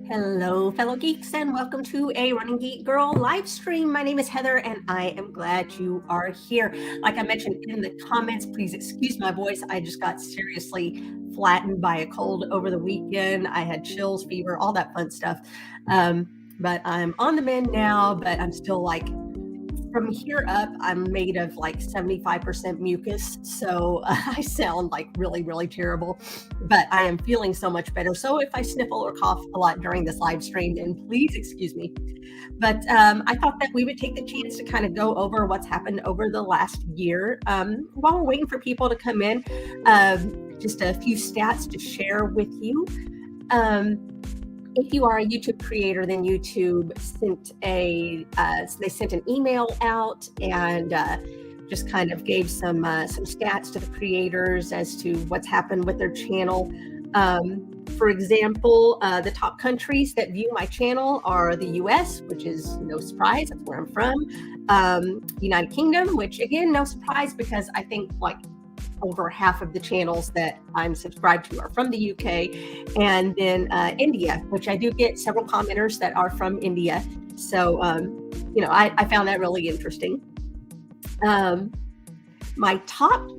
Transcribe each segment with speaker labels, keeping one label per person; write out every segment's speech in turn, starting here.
Speaker 1: Hello, fellow geeks, and welcome to a Running Geek Girl live stream. My name is Heather, and I am glad you are here. Like I mentioned in the comments, please excuse my voice. I just got seriously flattened by a cold over the weekend. I had chills, fever, all that fun stuff. But I'm on the mend now, but I'm still like, from here up, I'm made of like 75% mucus, so I sound like really, really terrible, but I am feeling so much better. So if I sniffle or cough a lot during this live stream, then please excuse me. But I thought that we would take the chance to kind of go over what's happened over the last year. While we're waiting for people to come in, just a few stats to share with you. If you are a YouTube creator, then YouTube sent they sent an email out and just kind of gave some stats to the creators as to what's happened with their channel. For example, the top countries that view my channel are the US, which is no surprise, that's where I'm from. United Kingdom, which again, no surprise, because I think like over half of the channels that I'm subscribed to are from the UK, and then India, which I do get several commenters that are from India. So, I found that really interesting. My top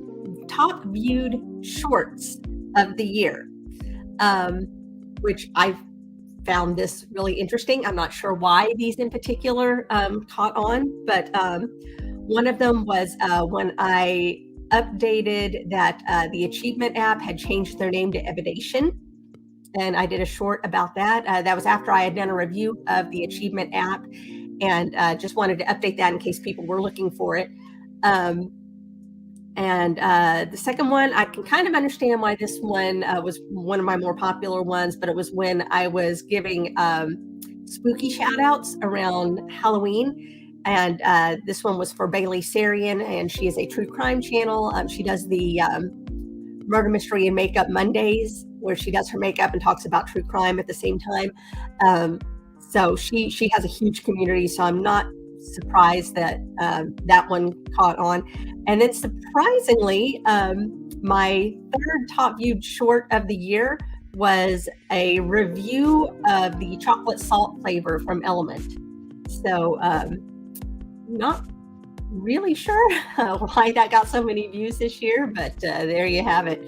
Speaker 1: viewed shorts of the year, which I found this really interesting. I'm not sure why these in particular caught on, but one of them was when I updated that the Achievement app had changed their name to Evidation, and I did a short about that. That was after I had done a review of the Achievement app, and just wanted to update that in case people were looking for it. And the second one, I can kind of understand why this one was one of my more popular ones, but it was when I was giving spooky shout outs around Halloween. And this one was for Bailey Sarian, and she is a true crime channel. She does the Murder Mystery and Makeup Mondays, where she does her makeup and talks about true crime at the same time. So she has a huge community, so I'm not surprised that that one caught on. And then surprisingly, my third top viewed short of the year was a review of the chocolate salt flavor from Element. So not really sure why that got so many views this year, but there you have it.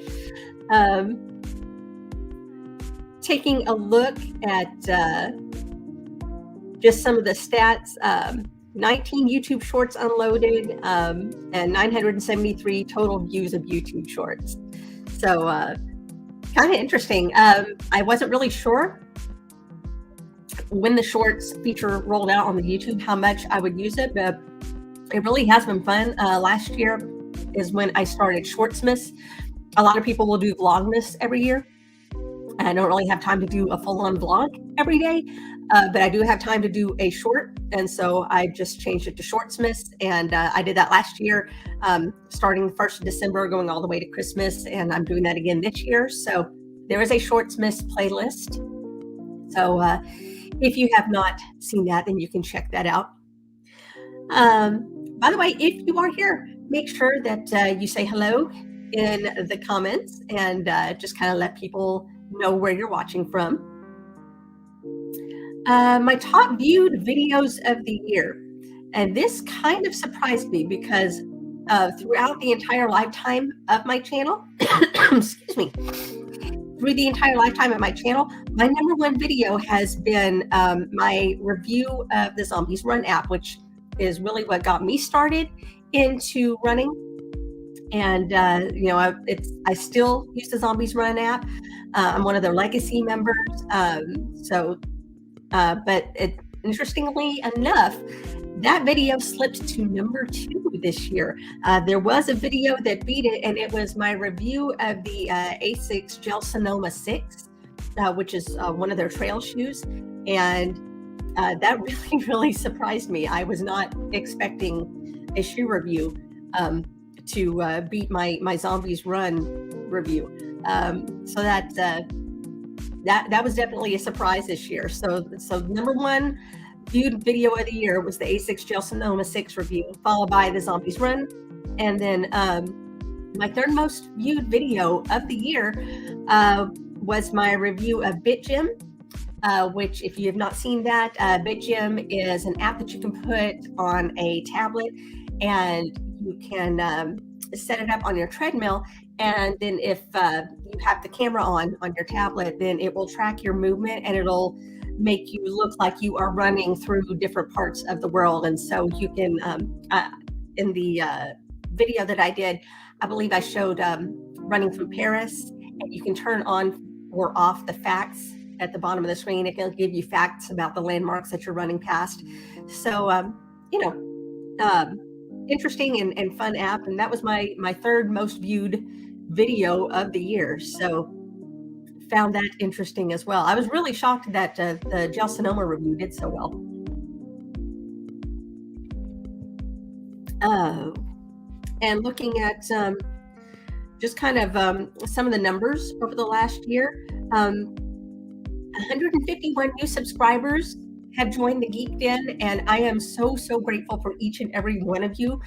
Speaker 1: Taking a look at just some of the stats, 19 YouTube shorts unloaded, and 973 total views of YouTube shorts. So kind of interesting. I wasn't really sure when the shorts feature rolled out on the YouTube how much I would use it, but it really has been fun. Last year is when I started Shortsmas. A lot of people will do Vlogmas every year. I don't really have time to do a full-on vlog every day, but I do have time to do a short, and so I just changed it to Shortsmas, and I did that last year, starting the 1st of December, going all the way to Christmas, and I'm doing that again this year. So there is a Shortsmas playlist. So if you have not seen that, then you can check that out. By the way, if you are here, make sure that you say hello in the comments and just kind of let people know where you're watching from. My top viewed videos of the year. And this kind of surprised me because throughout the entire lifetime of my channel, excuse me, through the entire lifetime of my channel, my number one video has been my review of the Zombies Run app, which is really what got me started into running. And I still use the Zombies Run app. I'm one of their legacy members. But interestingly enough, that video slipped to number 2 this year. There was a video that beat it, and it was my review of the Asics Gel Sonoma 6, which is one of their trail shoes. And that really, really surprised me. I was not expecting a shoe review to beat my Zombies Run review. So that was definitely a surprise this year. So number one viewed video of the year was the Asics Gel Sonoma 6 review, followed by the Zombies Run. And then my third most viewed video of the year was my review of BitGym. which if you have not seen that, BitGym is an app that you can put on a tablet, and you can set it up on your treadmill. And then if you have the camera on your tablet, then it will track your movement, and it'll make you look like you are running through different parts of the world. And so you can, in the video that I did, I believe I showed running through Paris, and you can turn on or off the facts at the bottom of the screen. It can give you facts about the landmarks that you're running past. So, interesting and fun app. And that was my third most viewed video of the year. So found that interesting as well. I was really shocked that the Gel Sonoma review did so well. And looking at just kind of some of the numbers over the last year, 151 new subscribers have joined the Geek Den, and I am so grateful for each and every one of you.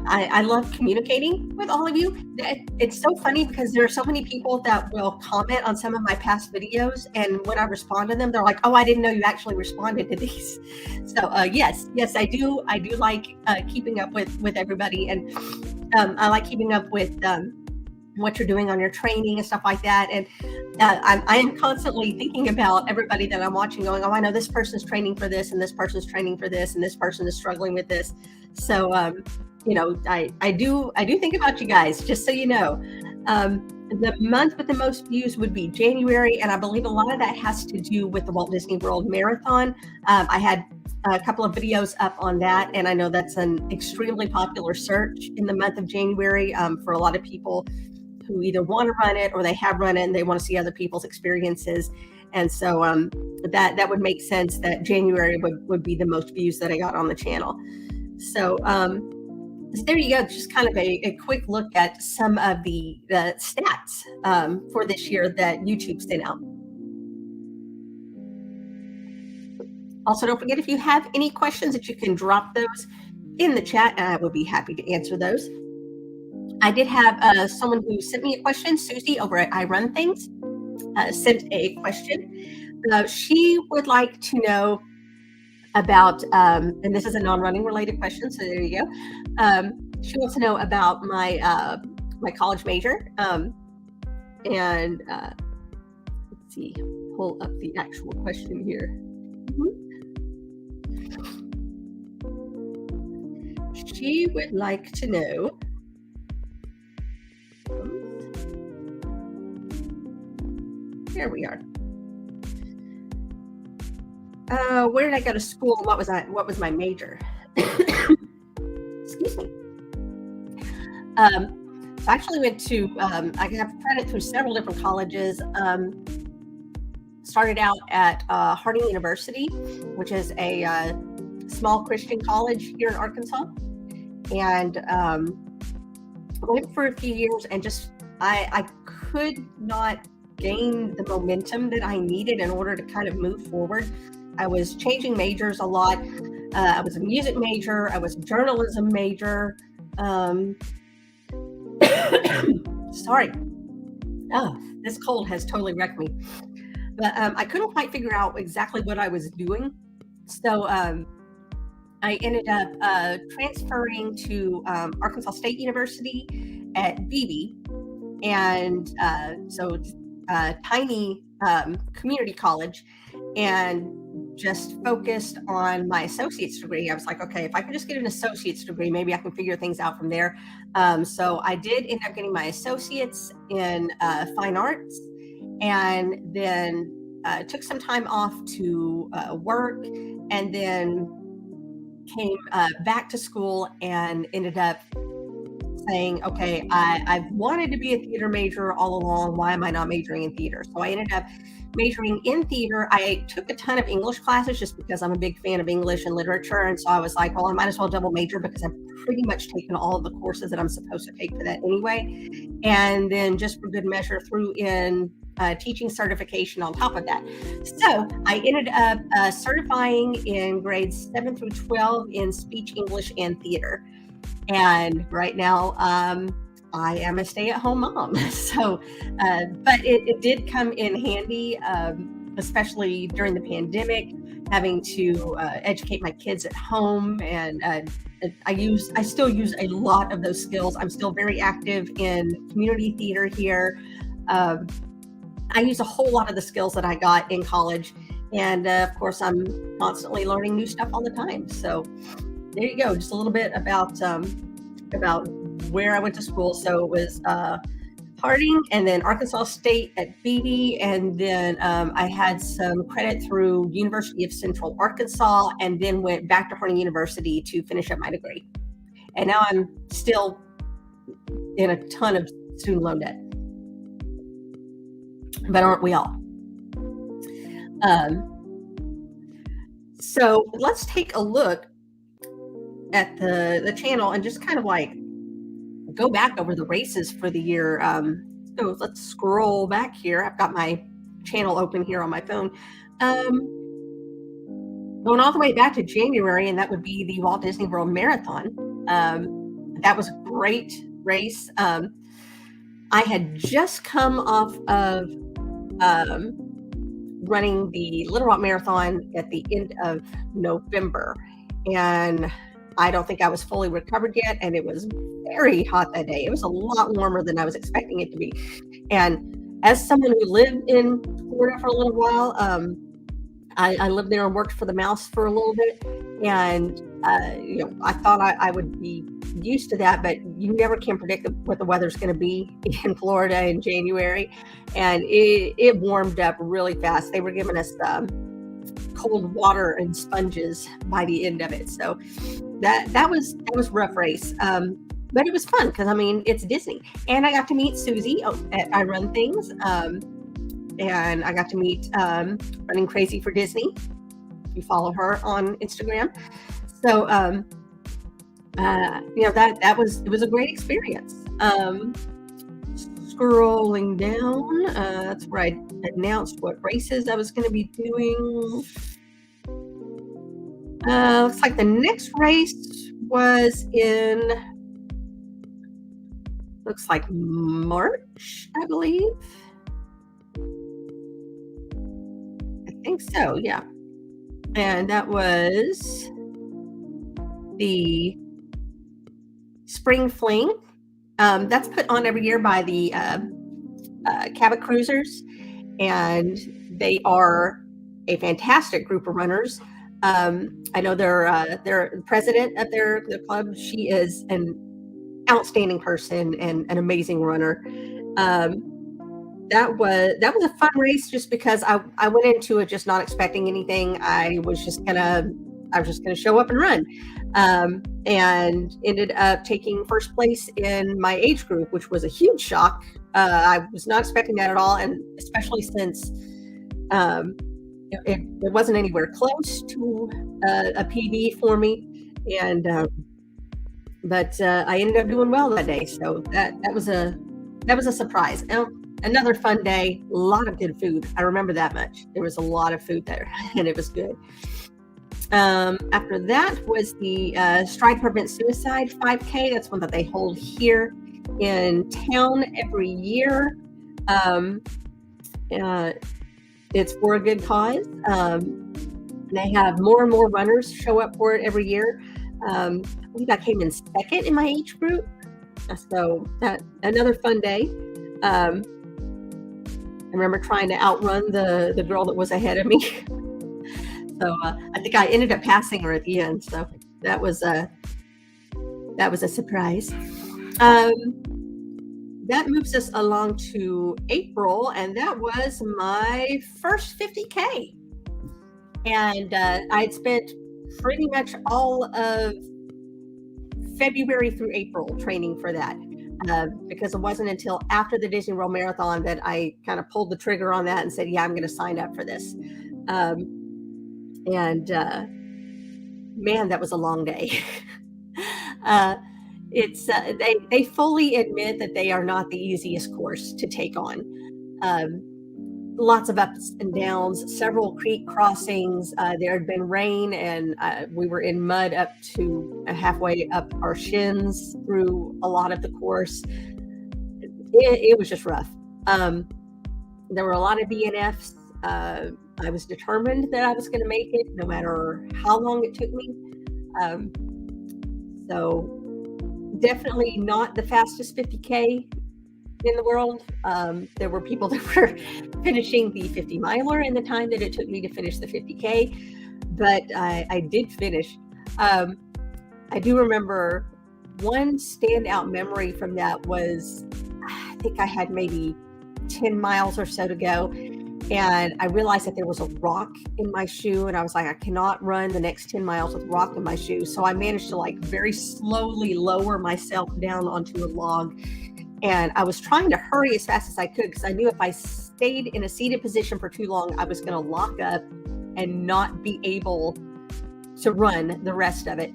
Speaker 1: I love communicating with all of you. It's so funny because there are so many people that will comment on some of my past videos, and when I respond to them, they're like, "Oh, I didn't know you actually responded to these." So yes, I do like keeping up with everybody, and I like keeping up with what you're doing on your training and stuff like that. And I am constantly thinking about everybody that I'm watching, going, "Oh, I know this person's training for this, and this person's training for this, and this person is struggling with this." So I do think about you guys, just so you know. The month with the most views would be January, and I believe a lot of that has to do with the Walt Disney World Marathon. I had a couple of videos up on that, and I know that's an extremely popular search in the month of January for a lot of people who either want to run it or they have run it and they want to see other people's experiences. And so that would make sense that January would be the most views that I got on the channel. So there you go, just kind of a quick look at some of the stats for this year that YouTube sent out. Also, don't forget, if you have any questions, that you can drop those in the chat, and I will be happy to answer those. I did have someone who sent me a question, Susie over at I Run Things, sent a question. She would like to know about, and this is a non-running related question, so there you go. She wants to know about my my college major, and let's see, pull up the actual question here. She would like to know, here we are. Where did I go to school? What was my major? Excuse me. So I actually went to, I have credit through several different colleges. Started out at Harding University, which is a small Christian college here in Arkansas. And went for a few years, and just, I could not gain the momentum that I needed in order to kind of move forward. I was changing majors a lot. I was a music major. I was a journalism major. Sorry. Oh, this cold has totally wrecked me. But I couldn't quite figure out exactly what I was doing. So I ended up transferring to Arkansas State University at Beebe. And so it's a tiny community college, and just focused on my associate's degree. I was like, okay, if I can just get an associate's degree, maybe I can figure things out from there. So I did end up getting my associate's in fine arts, and then took some time off to work, and then came back to school and ended up saying, okay, I've wanted to be a theater major all along. Why am I not majoring in theater? So I ended up majoring in theater. I took a ton of English classes just because I'm a big fan of English and literature. And so I was like, well, I might as well double major, because I've pretty much taken all of the courses that I'm supposed to take for that anyway. And then just for good measure, threw in teaching certification on top of that. So I ended up certifying in grades 7 through 12 in speech, English, and theater. And right now I am a stay-at-home mom. So, but it did come in handy, especially during the pandemic, having to educate my kids at home, and I still use a lot of those skills. I'm still very active in community theater here. Um, I use a whole lot of the skills that I got in college, and of course, I'm constantly learning new stuff all the time. So there you go, just a little bit about where I went to school. So it was Harding, and then Arkansas State at Beebe, and then I had some credit through University of Central Arkansas, and then went back to Harding University to finish up my degree. And now I'm still in a ton of student loan debt, but aren't we all? So let's take a look at the channel and just kind of like go back over the races for the year. So let's scroll back here. I've got my channel open here on my phone. Going all the way back to January, and that would be the Walt Disney World Marathon. That was a great race. I had just come off of running the Little Rock Marathon at the end of November, and I don't think I was fully recovered yet, and it was very hot that day. It was a lot warmer than I was expecting it to be. And as someone who lived in Florida for a little while, I lived there and worked for the Mouse for a little bit, and I thought I would be used to that, but you never can predict what the weather's going to be in Florida in January, and it warmed up really fast. They were giving us cold water and sponges by the end of it, so that was rough race, but it was fun because I mean it's Disney, and I got to meet Susie at I Run Things, and I got to meet Running Crazy for Disney. You follow her on Instagram, so it was a great experience. Scrolling down, that's where I announced what races I was going to be doing. Looks like the next race was in, looks like March, I believe. I think so, yeah. And that was the Spring Fling. That's put on every year by the Cabot Cruisers, and they are a fantastic group of runners. I know their president of their club. She is an outstanding person and an amazing runner. That was a fun race just because I went into it just not expecting anything. I was just gonna show up and run, and ended up taking first place in my age group, which was a huge shock. I was not expecting that at all, and especially since it wasn't anywhere close to a PB for me, and but I ended up doing well that day, so that was a surprise. Another fun day, a lot of good food. I remember that much. There was a lot of food there, and it was good. After that was the Stride Prevent Suicide 5K. That's one that they hold here in town every year. It's for a good cause. They have more and more runners show up for it every year. I believe I came in second in my age group. So that another fun day. I remember trying to outrun the girl that was ahead of me. So I think I ended up passing her at the end. So that was a surprise. That moves us along to April, and that was my first 50K. And I'd spent pretty much all of February through April training for that. Because it wasn't until after the Disney World Marathon that I kind of pulled the trigger on that and said, yeah, I'm going to sign up for this. Man, that was a long day. It's they fully admit that they are not the easiest course to take on. Lots of ups and downs, several creek crossings. There had been rain, and we were in mud up to halfway up our shins through a lot of the course. it was just rough. There were a lot of DNFs. I was determined that I was going to make it no matter how long it took me. So definitely not the fastest 50K in the world. There were people that were finishing the 50 miler in the time that it took me to finish the 50K, but I did finish. I do remember one standout memory from that was, I think I had maybe 10 miles or so to go, and I realized that there was a rock in my shoe, and I was like, I cannot run the next 10 miles with a rock in my shoe. So I managed to like very slowly lower myself down onto a log, and I was trying to hurry as fast as I could because I knew if I stayed in a seated position for too long, I was going to lock up and not be able to run the rest of it.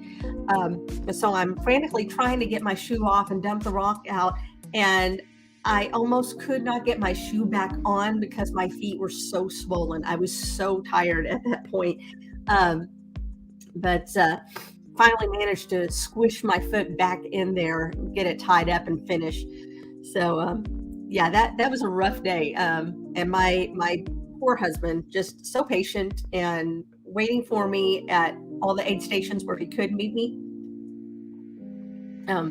Speaker 1: So I'm frantically trying to get my shoe off and dump the rock out, and I almost could not get my shoe back on because my feet were so swollen. I was so tired at that point. But finally managed to squish my foot back in there, get it tied up and finish. So yeah, that was a rough day. And my poor husband, just so patient and waiting for me at all the aid stations where he could meet me. I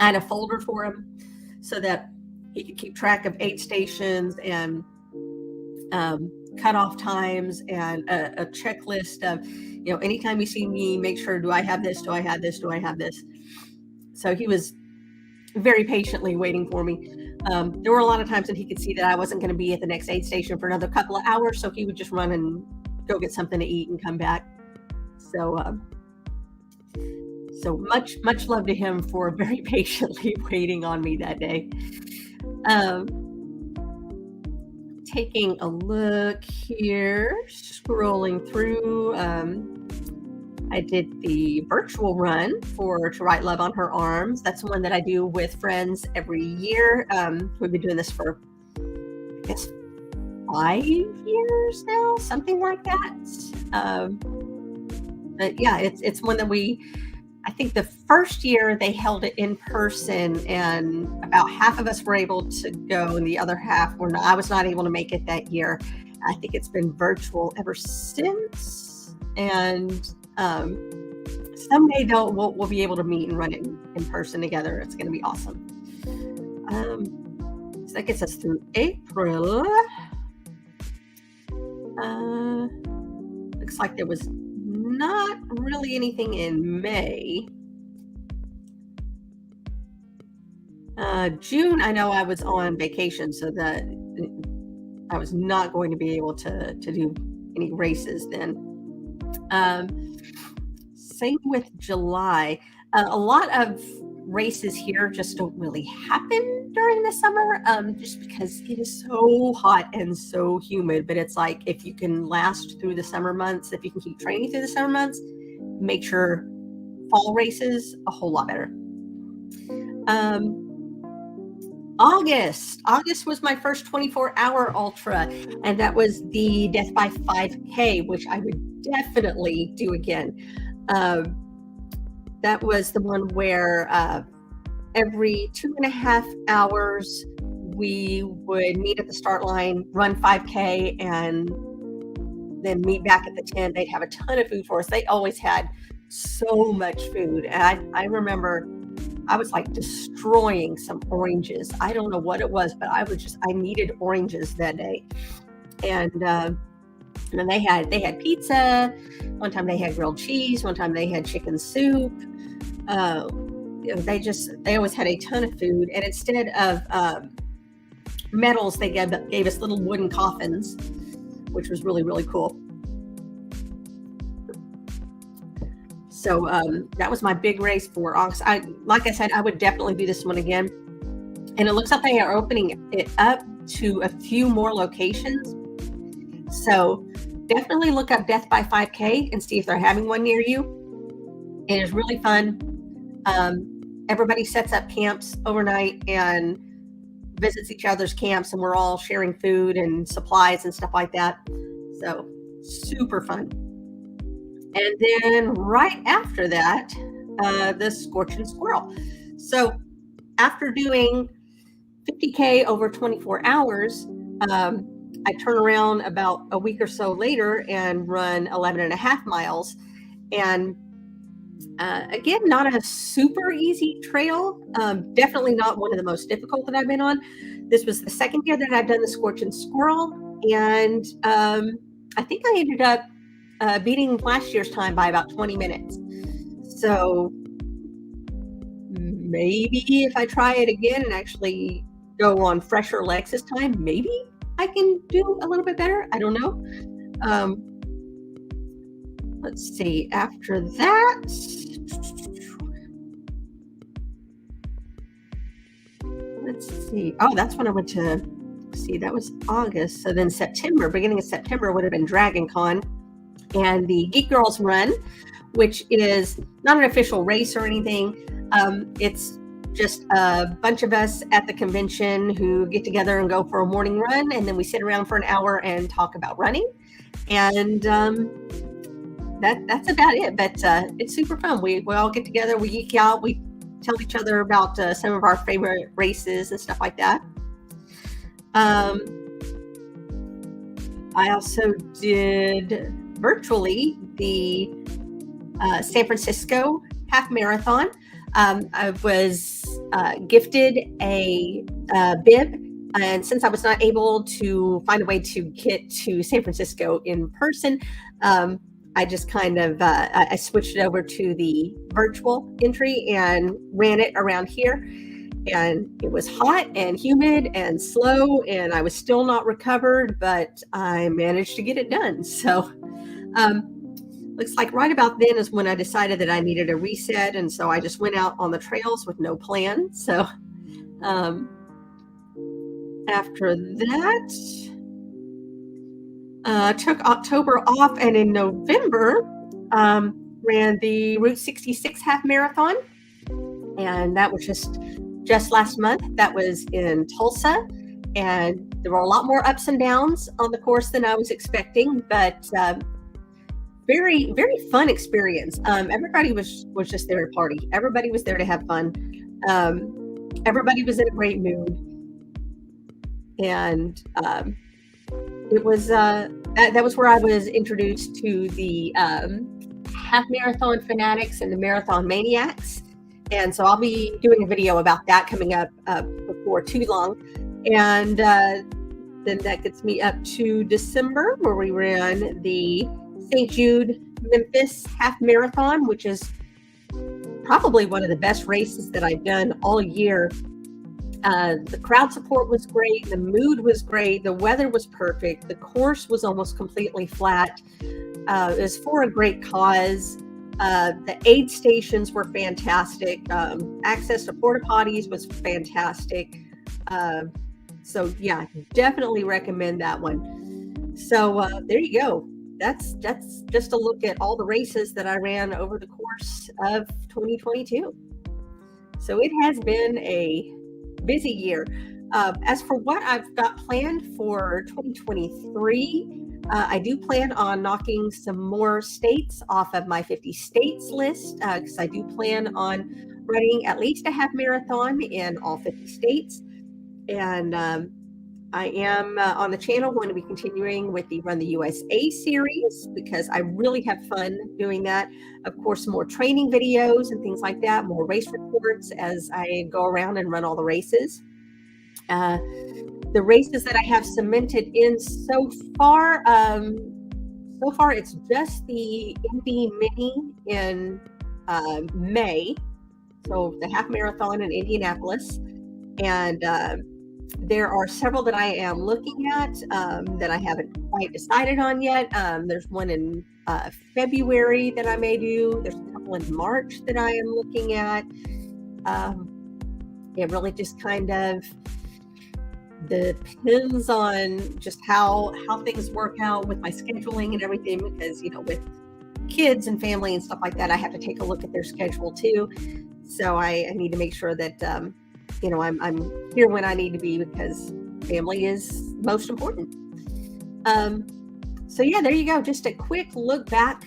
Speaker 1: had a folder for him so that he could keep track of aid stations and cutoff times and a checklist of, anytime you see me, make sure, do I have this? Do I have this? Do I have this? So he was very patiently waiting for me. There were a lot of times that he could see that I wasn't going to be at the next aid station for another couple of hours. So he would just run and go get something to eat and come back. So much love to him for very patiently waiting on me that day. Taking a look here, scrolling through, I did the virtual run for To Write Love on Her Arms. That's one that I do with friends every year. We've been doing this for, I guess, 5 years now, something like that. But yeah, it's one that I think the first year they held it in person, and about half of us were able to go and the other half were not. I was not able to make it that year. I think it's been virtual ever since. And someday though, we'll be able to meet and run it in person together. It's going to be awesome. So that gets us through April. Looks like there was not really anything in May. June, I know I was on vacation, so that I was not going to be able to do any races then. Same with July. A lot of races here just don't really happen during the summer, just because it is so hot and so humid. But it's like, if you can last through the summer months, if you can keep training through the summer months, make sure fall races a whole lot better. August was my first 24-hour ultra, and that was the Death by 5K, which I would definitely do again. That was the one where every 2.5 hours we would meet at the start line, run 5K, and then meet back at the tent. They'd have a ton of food for us. They always had so much food. And I remember I was like destroying some oranges. I don't know what it was, but I needed oranges that day. And then they had pizza. One time they had grilled cheese. One time they had chicken soup. They always had a ton of food. And instead of medals, they gave us little wooden coffins, which was really, really cool. So that was my big race for August. Like I said, I would definitely do this one again. And it looks like they are opening it up to a few more locations. So definitely look up Death by 5K and see if they're having one near you. It is really fun. Everybody sets up camps overnight and visits each other's camps, and we're all sharing food and supplies and stuff like that. So super fun. And then right after that, the Scorching Squirrel. So after doing 50K over 24 hours, I turn around about a week or so later and run 11 and a half miles. And again, not a super easy trail. Definitely not one of the most difficult that I've been on. This was the second year that I've done the Scorch and Squirrel. And I think I ended up beating last year's time by about 20 minutes. So maybe if I try it again and actually go on fresher legs this time, maybe I can do a little bit better. I don't know. Let's see. After that, let's see. Oh, that's when I went to, see, that was August. So then September, beginning of September would have been Dragon Con and the Geek Girls Run, which is not an official race or anything. It's just a bunch of us at the convention who get together and go for a morning run, and then we sit around for an hour and talk about running. And that's about it. But it's super fun. We all get together, we geek out, we tell each other about some of our favorite races and stuff like that. I also did virtually the San Francisco half marathon. I was gifted a bib, and since I was not able to find a way to get to San Francisco in person, I just kind of I switched it over to the virtual entry and ran it around here. And it was hot and humid and slow, and I was still not recovered, but I managed to get it done. So looks like right about then is when I decided that I needed a reset. And so I just went out on the trails with no plan. So after that, took October off, and in November ran the Route 66 half marathon. And that was just last month. That was in Tulsa. And there were a lot more ups and downs on the course than I was expecting, but very, very fun experience. Everybody was just there to party. Everybody was there to have fun. Everybody was in a great mood. And it was that was where I was introduced to the half marathon fanatics and the marathon maniacs. And so I'll be doing a video about that coming up before too long. And then that gets me up to December, where we ran the St. Jude Memphis half marathon, which is probably one of the best races that I've done all year. The crowd support was great. The mood was great. The weather was perfect. The course was almost completely flat. It was for a great cause. The aid stations were fantastic. Access to porta potties was fantastic. So yeah, definitely recommend that one. So there you go. That's just a look at all the races that I ran over the course of 2022. So it has been a busy year. As for what I've got planned for 2023, I do plan on knocking some more states off of my 50 states list, because I do plan on running at least a half marathon in all 50 states. And I am on the channel going to be continuing with the Run the USA series, because I really have fun doing that. Of course, more training videos and things like that, more race reports as I go around and run all the races. The races that I have cemented in so far it's just the Indy Mini in May, so the half marathon in Indianapolis, and there are several that I am looking at that I haven't quite decided on yet. There's one in February that I may do. There's a couple in March that I am looking at. It really just kind of depends on just how things work out with my scheduling and everything, because with kids and family and stuff like that, I have to take a look at their schedule too. So I need to make sure that I'm here when I need to be, because family is most important. So yeah, there you go. Just a quick look back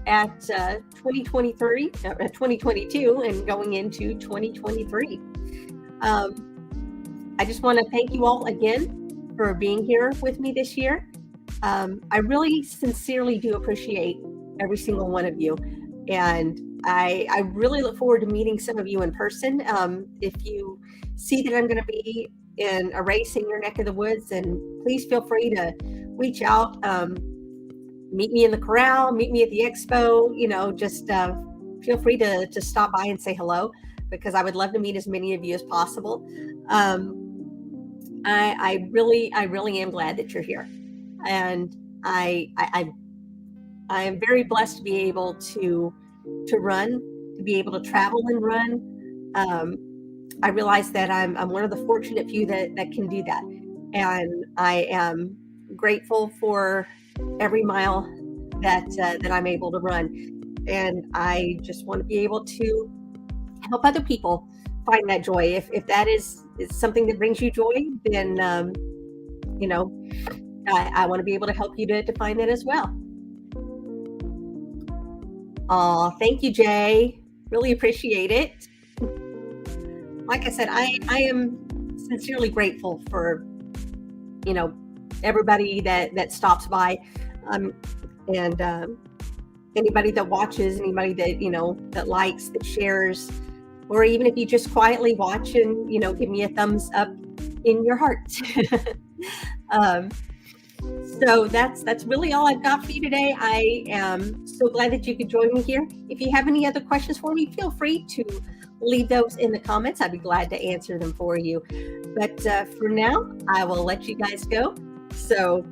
Speaker 1: at 2022 and going into 2023. I just want to thank you all again for being here with me this year. I really sincerely do appreciate every single one of you. And I really look forward to meeting some of you in person. If you see that I'm going to be in a race in your neck of the woods, then please feel free to reach out. Meet me in the corral, meet me at the expo, just feel free to stop by and say hello, because I would love to meet as many of you as possible. I really am glad that you're here. And I am very blessed to be able to run, to be able to travel and run. I realize that I'm one of the fortunate few that can do that. And I am grateful for every mile that I'm able to run. And I just want to be able to help other people find that joy. If that is something that brings you joy, then, I want to be able to help you to find that as well. Oh, thank you, Jay. Really appreciate it. Like I said, I am sincerely grateful for, everybody that stops by, and anybody that watches, anybody that, that likes, that shares, or even if you just quietly watch and, give me a thumbs up in your heart. So that's really all I've got for you today. I am so glad that you could join me here. If you have any other questions for me, feel free to leave those in the comments. I'd be glad to answer them for you. But for now, I will let you guys go. So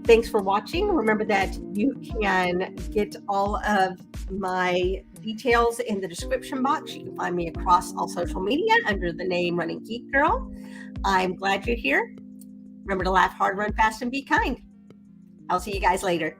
Speaker 1: thanks for watching. Remember that you can get all of my details in the description box. You can find me across all social media under the name Running Geek Girl. I'm glad you're here. Remember to laugh hard, run fast, and be kind. I'll see you guys later.